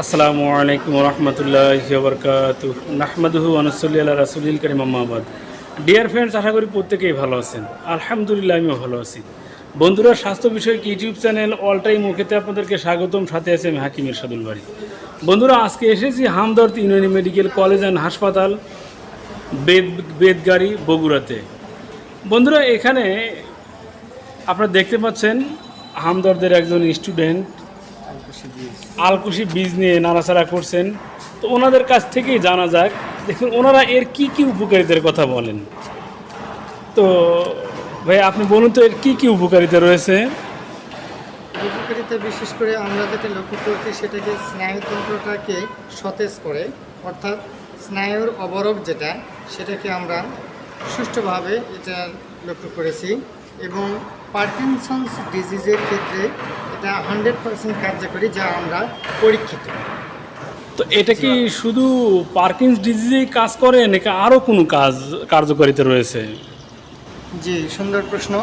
আসসালামু আলাইকুম রহমতুল্লাহি ওয়া বারাকাতুহু নাহমাদুহু ওয়া নুসাল্লি আলা রাসূলিল কারীম আম্মা বাদ। ডিয়ার ফ্রেন্ডস, আশা করি প্রত্যেকেই ভালো আছেন। আলহামদুলিল্লাহ, আমিও ভালো আছি। বন্ধুরা, স্বাস্থ্য বিষয়ক ইউটিউব চ্যানেল অল টাইম ওকেতে আপনাদেরকে স্বাগতম। সাথে আছে আমি হাকিম ইরশাদুল বারী। বন্ধুরা, আজকে এসেছি Hamdard Unani medical college and হাসপাতাল, বেদগাড়ি, বগুড়াতে। বন্ধুরা, এখানে আপনারা দেখতে পাচ্ছেন হামদর্দের একজন স্টুডেন্ট আলকুশি বীজ নিয়ে নাড়াচাড়া করছেন। তো ওনাদের কাছ থেকেই জানা যাক, দেখুন ওনারা এর কি কি উপকারিতার কথা বলেন। তো ভাই, আপনি বলুন তো এর কি কি উপকারিতা রয়েছে। উপকারিতা বিশেষ করে আমরা যেটা লক্ষ্য করছি সেটাকে স্নায়ুতন্ত্রটাকে সতেজ করে, অর্থাৎ স্নায়ুর অবরোধ যেটা সেটাকে আমরা সুষ্ঠুভাবে এটা লক্ষ্য করেছি। এবং পার্কিনসন্স ডিজিজের ক্ষেত্রে এটা 100% কার্যকরী, যা আমরা পরীক্ষিত। তো এটা কি শুধু পার্কিন্স ডিজিজেই কাজ করে নাকি আরও কোনো কার্যকারিতা রয়েছে? জি, সুন্দর প্রশ্ন।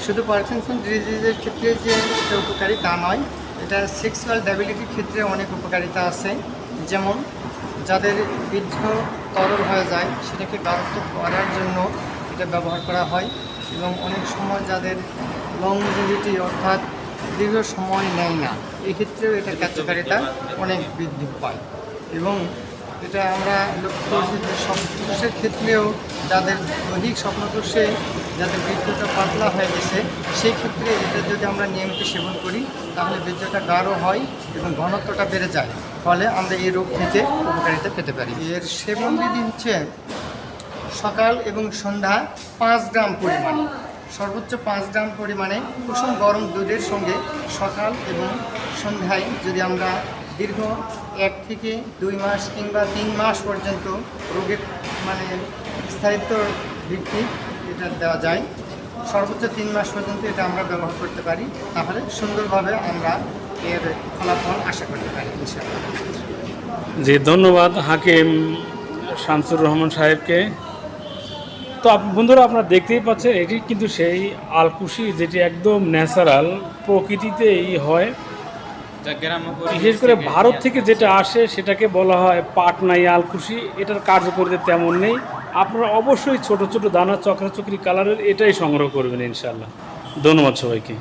শুধু পার্কিনসন ডিজিজের ক্ষেত্রে যে এটা উপকারী তা নয়, এটা সেক্সুয়াল ড্যাবিলিটির ক্ষেত্রে অনেক উপকারিতা আছে। যেমন যাদের বীর্য তরল হয়ে যায় সেটাকে গাঢ়ত্ব করার জন্য এটা ব্যবহার করা হয়। এবং অনেক সময় যাদের লংজিভিটি অর্থাৎ দীর্ঘ সময় নেয় না, এক্ষেত্রেও এটা কার্যকারিতা অনেক বৃদ্ধি পায়। এবং এটা আমরা লক্ষ্য করছি যে স্বপ্নদোষের ক্ষেত্রেও যাদের অধিক স্বপ্নদোষে যাদের বীর্যটা পাতলা হয়ে গেছে, সেই ক্ষেত্রে এটা যদি আমরা নিয়মিত সেবন করি তাহলে বীর্যটা গাঢ় হয় এবং ঘনত্বটা বেড়ে যায়। ফলে আমরা এই রোগ থেকে উপকারিতা পেতে পারি। এর সেবন বিধি হচ্ছে সকাল এবং সন্ধ্যা 5 গ্রাম পরিমাণে, সর্বোচ্চ 5 গ্রাম পরিমাণে কুসুম গরম দুধের সঙ্গে সকাল এবং সন্ধ্যায় যদি আমরা দীর্ঘ 1 থেকে 2 মাস কিংবা 3 মাস পর্যন্ত রোগের স্থায়িত্ব ভিত্তিক এটা দেওয়া যায়। সর্বোচ্চ 3 মাস পর্যন্ত এটা আমরা ব্যবহার করতে পারি, তাহলে সুন্দরভাবে আমরা এর ফলাফল আশা করতে পারি ইনশাআল্লাহ। জি, ধন্যবাদ হাকিম শামসুর রহমান সাহেবকে। তো বন্ধুরা, আপনারা দেখতেই পাচ্ছেন এটি কিন্তু সেই আলকুশি যেটি একদম ন্যাচারাল প্রকৃতিতেই হয়। বিশেষ করে ভারত থেকে যেটা আসে সেটাকে বলা হয় পাটনাই আলকুশি। এটার কার্যকারিতা তেমন নেই। আপনারা অবশ্যই ছোট ছোট দানা চক্রাচক্রি কালারের এটাই সংগ্রহ করবেন ইনশাআল্লাহ। ধন্যবাদ সবাইকে।